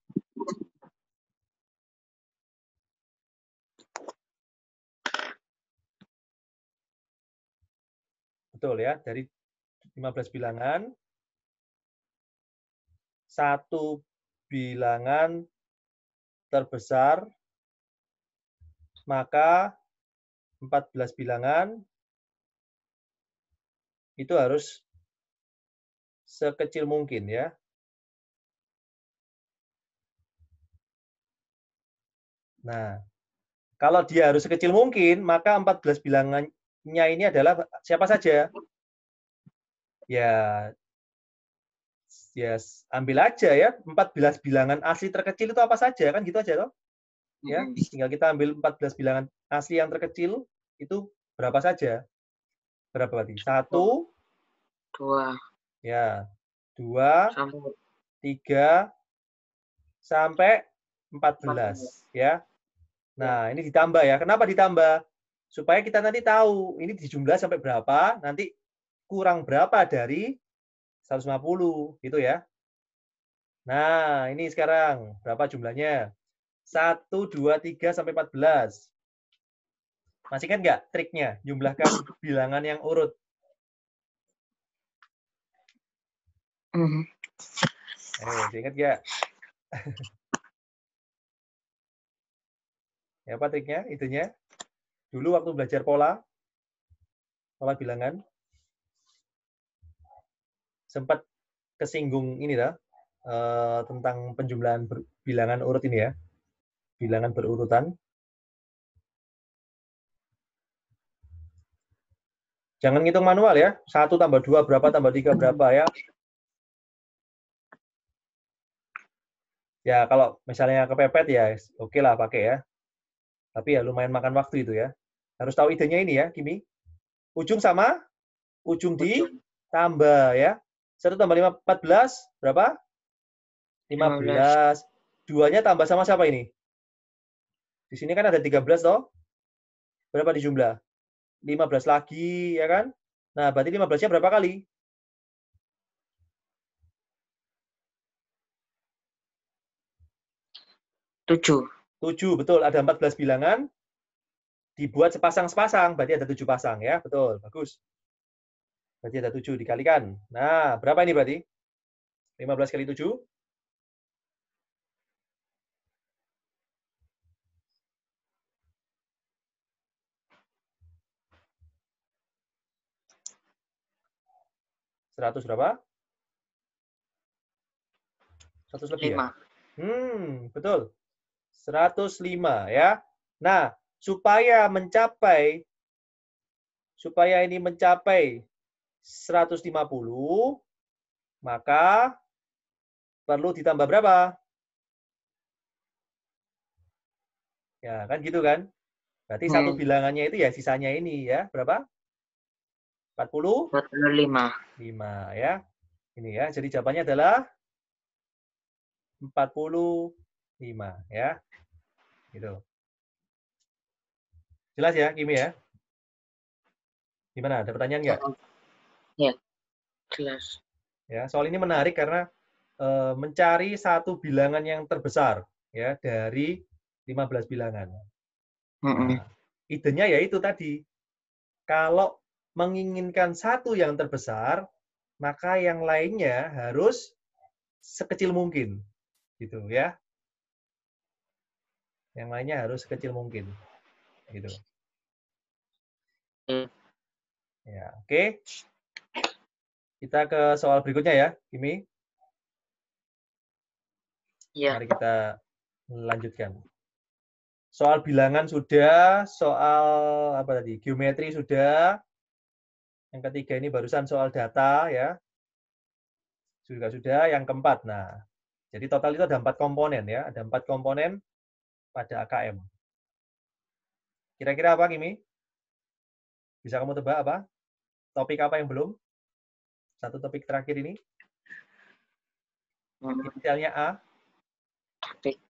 Speaker 1: Betul ya, dari 15 bilangan, satu bilangan terbesar, maka 14 bilangan itu harus sekecil mungkin ya. Nah, kalau dia harus sekecil mungkin, maka 14 bilangannya ini adalah siapa saja? Ya, ambil aja ya, 14 bilangan asli terkecil itu apa saja, kan gitu aja toh? Ya, tinggal kita ambil 14 bilangan asli yang terkecil, itu berapa saja? Berapa berarti? 1,
Speaker 2: 2,
Speaker 1: ya, 2, 3, sampai 14 ya. Nah, ini ditambah ya. Kenapa ditambah? Supaya kita nanti tahu ini dijumlah sampai berapa, nanti kurang berapa dari 150 gitu ya. Nah, ini sekarang berapa jumlahnya? 1, 2, 3 sampai 14. Masih kan nggak triknya? Jumlahkan bilangan yang urut. Ingat nggak? Ya, apa triknya? Itunya. Dulu waktu belajar pola bilangan, sempat kesinggung ini dah, tentang penjumlahan bilangan urut ini ya. Bilangan berurutan. Jangan ngitung manual ya. 1 tambah 2 berapa, tambah 3 berapa ya. Ya, kalau misalnya kepepet ya oke lah pakai ya. Tapi ya lumayan makan waktu itu ya. Harus tahu idenya ini ya, Kimi. Ujung sama, ujung ditambah ya. 1 tambah 5, 14, berapa? 15. 2-nya tambah sama siapa ini? Di sini kan ada 13 toh. Berapa di jumlah? 15 lagi, ya kan? Nah, berarti 15-nya berapa kali?
Speaker 2: 7.
Speaker 1: 7, betul. Ada 14 bilangan. Dibuat sepasang-sepasang, berarti ada 7 pasang ya. Betul, bagus. Berarti ada 7 dikalikan. Nah, berapa ini berarti? 15 kali 7? 100 berapa? 100 lebih ya? Betul. 105 ya. Nah, supaya mencapai supaya ini mencapai 150, maka perlu ditambah berapa? Ya, kan gitu kan? Berarti satu bilangannya itu ya sisanya ini ya, berapa? 45 ya. Ini ya. Jadi jawabannya adalah 45 ya. Gitu. Jelas ya, Kimi ya? Gimana? Ada pertanyaan nggak?
Speaker 2: Ya, jelas.
Speaker 1: Ya, soal ini menarik karena mencari satu bilangan yang terbesar ya dari 15 bilangan. Nah, idenya ya itu tadi. Kalau menginginkan satu yang terbesar, maka yang lainnya harus sekecil mungkin. Gitu ya. Yang lainnya harus sekecil mungkin. Gitu. Ya, oke. Kita ke soal berikutnya ya, Kimi.
Speaker 2: Ya.
Speaker 1: Mari kita lanjutkan. Soal bilangan sudah, soal apa tadi? Geometri sudah. Yang ketiga ini barusan soal data ya. Juga sudah. Yang keempat. Nah, jadi total itu ada 4 komponen ya. Ada 4 komponen pada AKM. Kira-kira apa, Kimi? Bisa kamu tebak apa? Topik apa yang belum? Satu topik terakhir ini. Inisialnya A.
Speaker 2: Topik.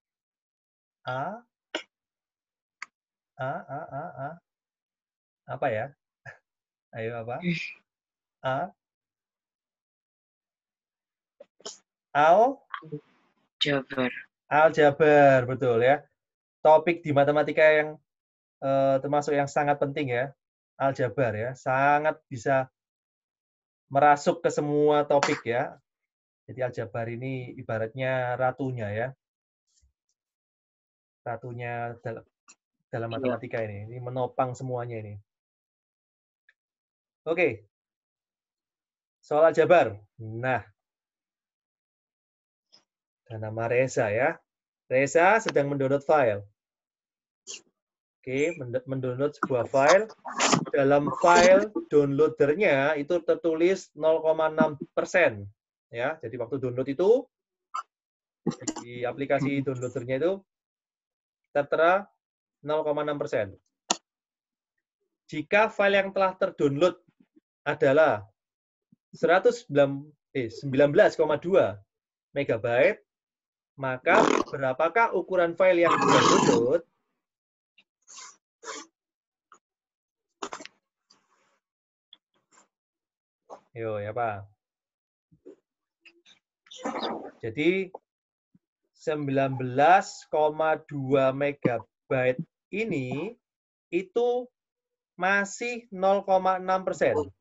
Speaker 1: A. Apa ya? Ayo apa? A.
Speaker 2: Aljabar.
Speaker 1: Aljabar, betul ya. Topik di matematika yang termasuk yang sangat penting ya. Aljabar ya. Sangat bisa merasuk ke semua topik ya. Jadi aljabar ini ibaratnya ratunya ya. Ratunya dalam matematika ini. Ini menopang semuanya ini. Oke. Soal aljabar. Nah. Dan nama Reza ya. Reza sedang mendownload file. Oke, mendownload sebuah file. Dalam file downloadernya itu tertulis 0,6%. Ya, jadi waktu download itu di aplikasi downloadernya itu tertera 0,6%. Jika file yang telah terdownload adalah 19,2 megabyte, maka berapakah ukuran file yang download? Yo, ya Pak. Jadi 19,2 megabyte ini itu masih 0,6%.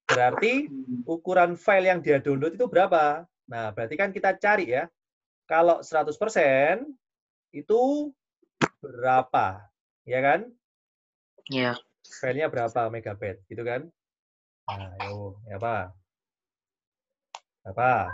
Speaker 1: Berarti ukuran file yang dia download itu berapa? Nah, berarti kan kita cari ya. Kalau 100% itu berapa? Ya kan?
Speaker 2: Ya.
Speaker 1: Filenya berapa megabyte, gitu kan? Nah, yo, ya Pak. Apa?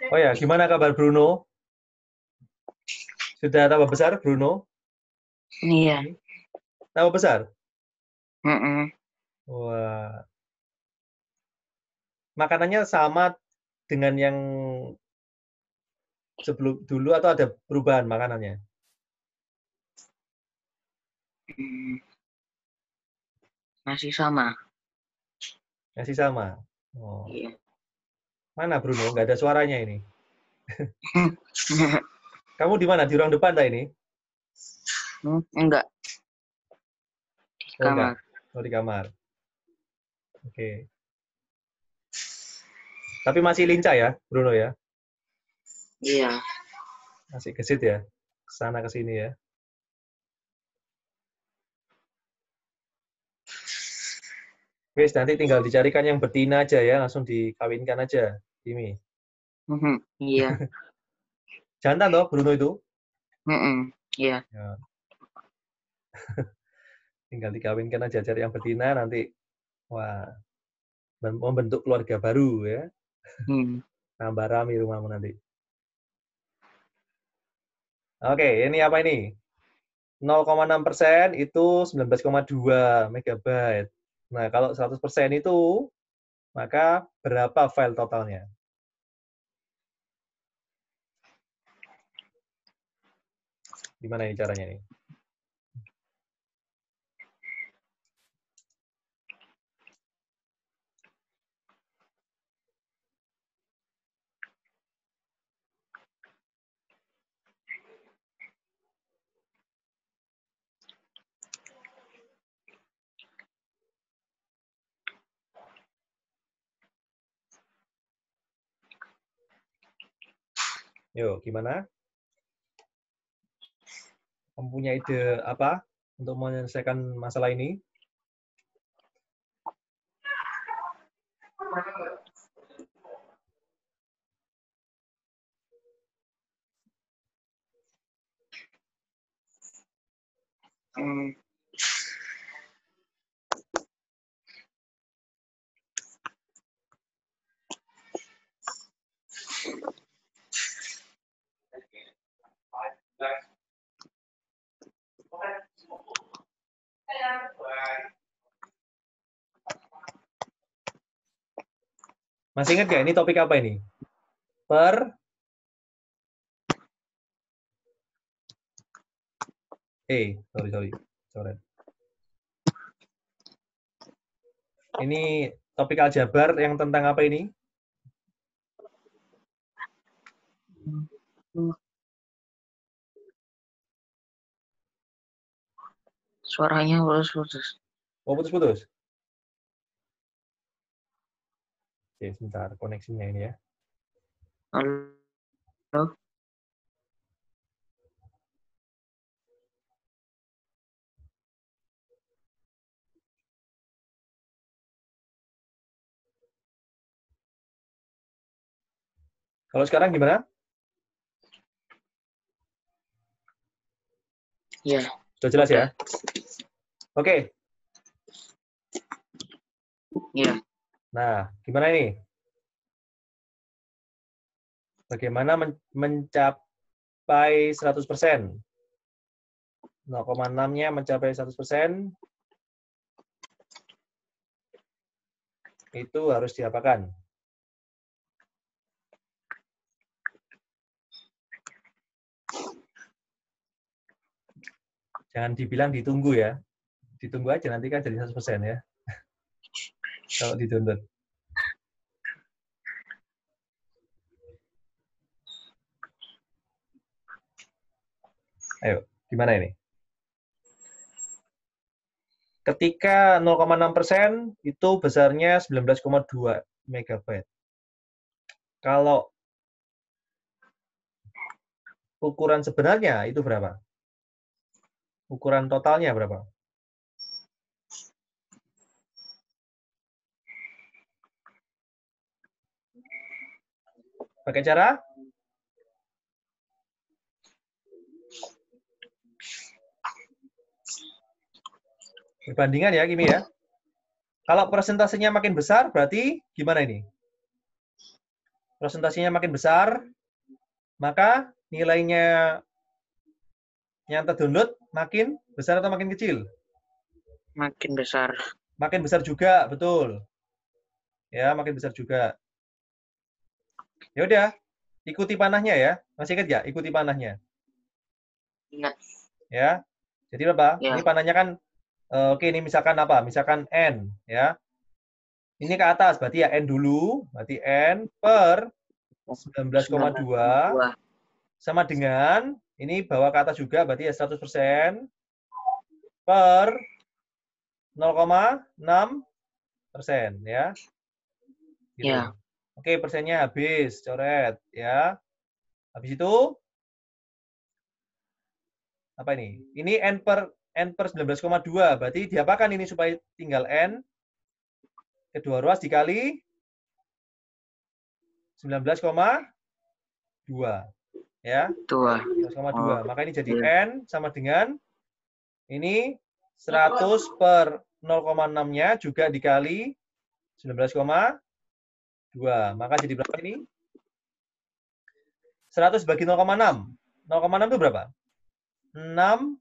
Speaker 1: Oh ya, gimana kabar Bruno? Sudah tambah besar Bruno?
Speaker 2: Iya.
Speaker 1: Tambah besar?
Speaker 2: Wah.
Speaker 1: Makanannya sama dengan yang sebelum dulu atau ada perubahan makanannya?
Speaker 2: Masih sama.
Speaker 1: Masih sama. Oh.
Speaker 2: Iya.
Speaker 1: Mana Bruno? Nggak ada suaranya ini. Kamu di mana? Di ruang depan tak ini?
Speaker 2: Enggak. Di kamar.
Speaker 1: Oh, di kamar. Oke. Tapi masih lincah ya, Bruno ya?
Speaker 2: Iya.
Speaker 1: Masih gesit ya, kesana ke sini ya. Guys, nanti tinggal dicarikan yang betina aja ya, langsung dikawinkan aja, Kimi.
Speaker 2: Iya.
Speaker 1: Jantan toh, Bruno itu?
Speaker 2: Iya.
Speaker 1: Ya. Tinggal dikawinkan aja, cari yang betina nanti, wah, membentuk keluarga baru ya. Tambah rame rumahmu nanti. Oke, ini apa ini? 0,6% itu 19,2 megabyte. Nah, kalau 100% itu, maka berapa file totalnya? Gimana ini caranya nih? Yuk, gimana? Mempunyai ide apa untuk menyelesaikan masalah ini? Masih ingat nggak ini topik apa ini? Sorry. Ini topik aljabar yang tentang apa ini?
Speaker 2: Suaranya putus-putus.
Speaker 1: Oh, putus-putus. Oke, sebentar koneksinya ini ya.
Speaker 2: Halo.
Speaker 1: Kalau sekarang gimana?
Speaker 2: Iya.
Speaker 1: Sudah jelas ya? Oke.
Speaker 2: Iya.
Speaker 1: Nah, gimana ini? Bagaimana mencapai 100%? 0,6-nya mencapai 100%, itu harus diapakan? Jangan dibilang ditunggu ya. Ditunggu aja, nanti kan jadi 100% ya. Kalau di-download. Ayo, gimana ini? Ketika 0,6% itu besarnya 19,2 megabyte. Kalau ukuran sebenarnya itu berapa? Ukuran totalnya berapa? Pakai cara? Perbandingan ya, Kimi ya. Kalau presentasinya makin besar, berarti gimana ini? Presentasinya makin besar, maka nilainya yang terdownload makin besar atau makin kecil?
Speaker 2: Makin besar.
Speaker 1: Makin besar juga, betul. Ya, makin besar juga. Ya udah, ikuti panahnya ya. Masih ingat nggak? Ikuti panahnya.
Speaker 2: Ingat.
Speaker 1: Ya. Jadi berapa?
Speaker 2: Ya.
Speaker 1: Ini panahnya kan, oke, ini misalkan apa? Misalkan N, ya. Ini ke atas, berarti ya N dulu. Berarti N per 19,2 sama dengan, ini bawa ke atas juga, berarti ya 100% per 0,6%, ya. Gitu.
Speaker 2: Ya.
Speaker 1: Oke, persennya habis, coret, ya. Habis itu, apa ini? Ini N per 19,2. Berarti diapakan ini supaya tinggal N kedua ruas dikali 19,2. Ya. 19,2. Maka ini jadi N sama dengan ini 100 per 0,6-nya juga dikali 19,2. Maka jadi berapa ini? 100 bagi 0,6. 0,6 itu berapa? 6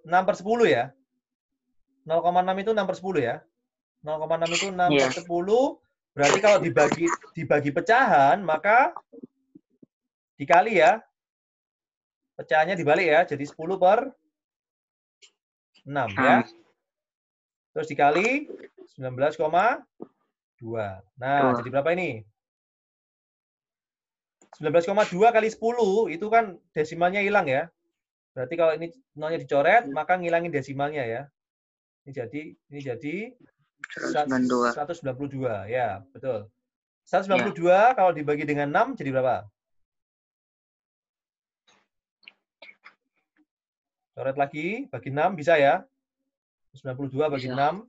Speaker 1: per 10 ya. 0,6 itu 6 per 10 ya. 0,6 itu 6 per 10. Berarti kalau dibagi pecahan, maka dikali ya. Pecahannya dibalik ya. Jadi 10 per 6 ya. Terus dikali 19,2. Nah, jadi berapa ini? 19,2 kali 10 itu kan desimalnya hilang ya. Berarti kalau ini nolnya dicoret, maka ngilangin desimalnya ya. Ini jadi 192. Ya, betul. 192 kalau dibagi dengan 6 jadi berapa? Coret lagi, bagi 6 bisa ya. 92 bagi 6.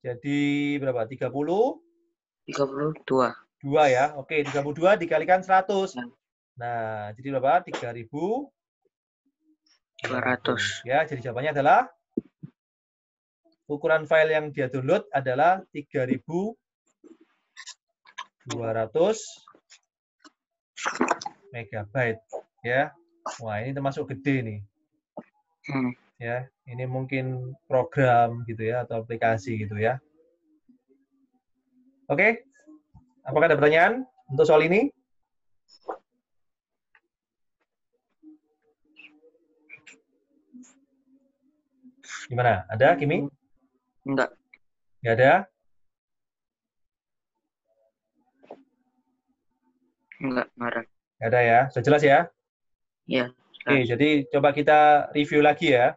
Speaker 1: Jadi berapa? 30?
Speaker 2: 32.
Speaker 1: 2 ya. Oke, 32 dikalikan 100. Nah, jadi berapa? 3.200. Ya, jadi jawabannya adalah ukuran file yang dia download adalah 3.200 megabyte ya. Wah, ini termasuk gede nih. Ya, ini mungkin program gitu ya atau aplikasi gitu ya. Oke. Apakah ada pertanyaan untuk soal ini? Gimana? Ada, Kimi?
Speaker 2: Enggak.
Speaker 1: Nggak ada?
Speaker 2: Enggak, marah.
Speaker 1: Nggak ada ya? Sudah jelas ya?
Speaker 2: Iya.
Speaker 1: Oke, jadi coba kita review lagi ya.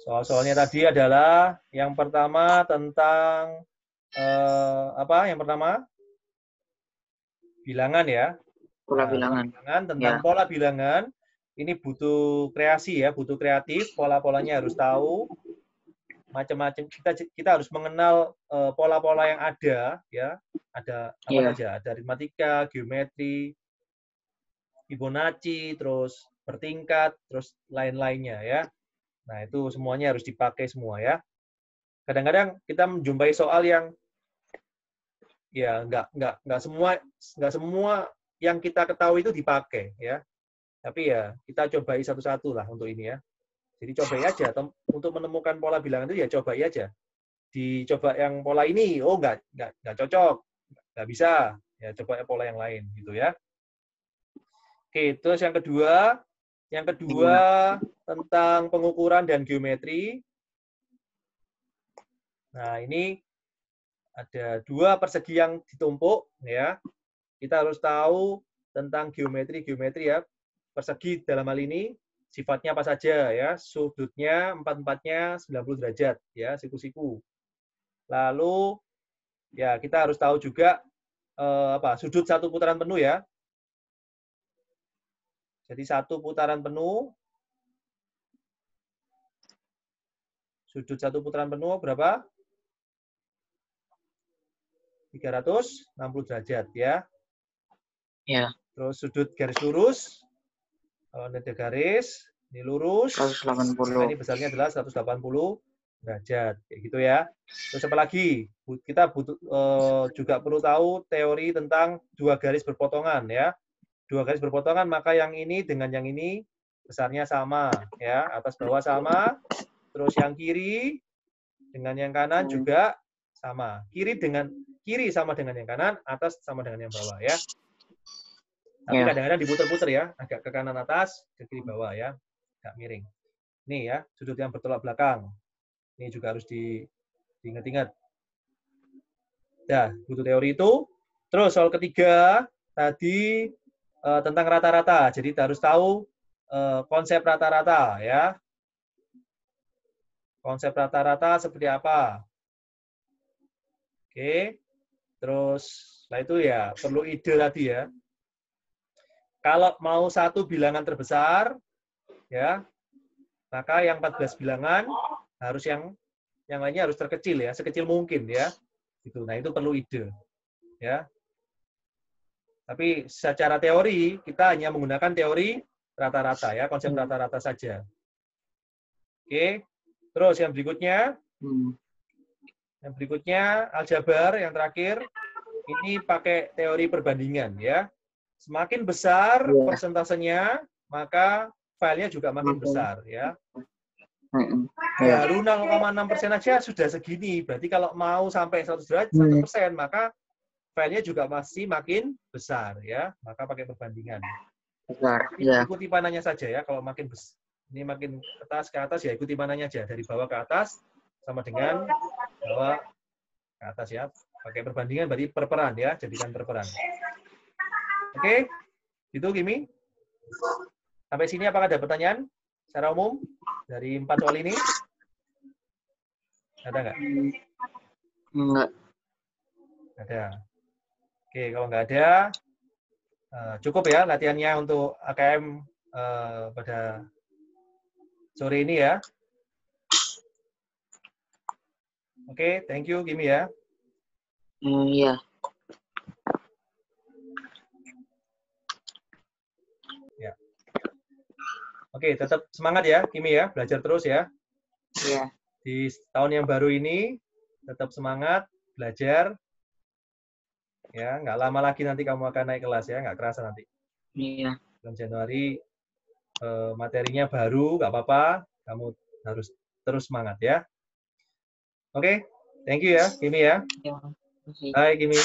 Speaker 1: Soal-soalnya tadi adalah yang pertama tentang apa? Yang pertama bilangan ya.
Speaker 2: Pola
Speaker 1: Nah,
Speaker 2: bilangan.
Speaker 1: Tentang pola bilangan ini butuh kreasi ya, butuh kreatif. Pola-polanya harus tahu. Macam-macam kita harus mengenal pola-pola yang ada ya. Ada apa saja? Ada aritmatika, geometri, Fibonacci, terus bertingkat, terus lain-lainnya ya. Nah, itu semuanya harus dipakai semua ya. Kadang-kadang kita menjumpai soal yang ya nggak semua yang kita ketahui itu dipakai ya. Tapi ya kita cobai satu-satu lah untuk ini ya. Jadi cobai aja untuk menemukan pola bilangan itu ya cobai aja. Dicoba yang pola ini, oh nggak cocok, nggak bisa, ya coba pola yang lain gitu ya. Oke, terus yang kedua tentang pengukuran dan geometri. Nah, ini ada dua persegi yang ditumpuk ya. Kita harus tahu tentang geometri ya. Persegi dalam hal ini sifatnya apa saja ya. Sudutnya 4-4-nya 90 derajat ya, siku-siku. Lalu ya kita harus tahu juga sudut satu putaran penuh ya. Jadi satu putaran penuh, sudut satu putaran penuh berapa? 360 derajat ya.
Speaker 2: Ya.
Speaker 1: Terus sudut garis lurus, kalau ada garis, ini lurus,
Speaker 2: 180.
Speaker 1: nah ini besarnya adalah 180 derajat, kayak gitu ya. Terus apa lagi? Kita juga perlu tahu teori tentang dua garis berpotongan ya. Dua garis berpotongan, maka yang ini dengan yang ini besarnya sama ya, atas bawah sama. Terus yang kiri dengan yang kanan juga sama. Kiri sama dengan yang kanan, atas sama dengan yang bawah ya. Tapi kadang-kadang diputer-puter ya, agak ke kanan atas, ke kiri bawah ya, agak miring. Ini ya, sudut yang bertolak belakang. Ini juga harus diingat-ingat. Ya, butuh teori itu. Terus soal ketiga tadi tentang rata-rata. Jadi kita harus tahu konsep rata-rata ya. Konsep rata-rata seperti apa? Oke. Terus Setelah itu ya perlu ide tadi ya. Kalau mau satu bilangan terbesar, ya, maka yang 14 bilangan harus yang lainnya harus terkecil ya, sekecil mungkin ya. Gitu. Nah, itu perlu ide. Ya. Tapi secara teori kita hanya menggunakan teori rata-rata ya, konsep rata-rata saja. Oke. Terus yang berikutnya, aljabar yang terakhir, ini pakai teori perbandingan ya. Semakin besar persentasenya, maka filenya juga makin besar ya. Baru 0,6% aja sudah segini. Berarti kalau mau sampai 100%, maka filenya juga masih makin besar ya. Maka pakai perbandingan.
Speaker 2: Besar, ya.
Speaker 1: Ikuti panahnya saja ya. Kalau makin ini makin ke atas ya ikuti panahnya aja. Dari bawah ke atas sama dengan bawah ke atas ya. Pakai perbandingan berarti perperan ya. Jadikan perperan. Oke, itu Kimi. Sampai sini apakah ada pertanyaan secara umum dari 4 soal ini? Ada nggak?
Speaker 2: Enggak.
Speaker 1: Ada. Oke, kalau nggak ada, cukup ya latihannya untuk AKM pada sore ini ya. Oke, thank you Kimi ya.
Speaker 2: Iya.
Speaker 1: Ya. Oke, tetap semangat ya, Kimi ya. Belajar terus ya.
Speaker 2: Iya.
Speaker 1: Di tahun yang baru ini, tetap semangat, belajar. Ya, nggak lama lagi nanti kamu akan naik kelas ya, nggak kerasa nanti.
Speaker 2: Iya.
Speaker 1: Bulan Januari, materinya baru, nggak apa-apa. Kamu harus terus semangat ya. Oke, thank you ya, Kimi ya. Hai, Kimi.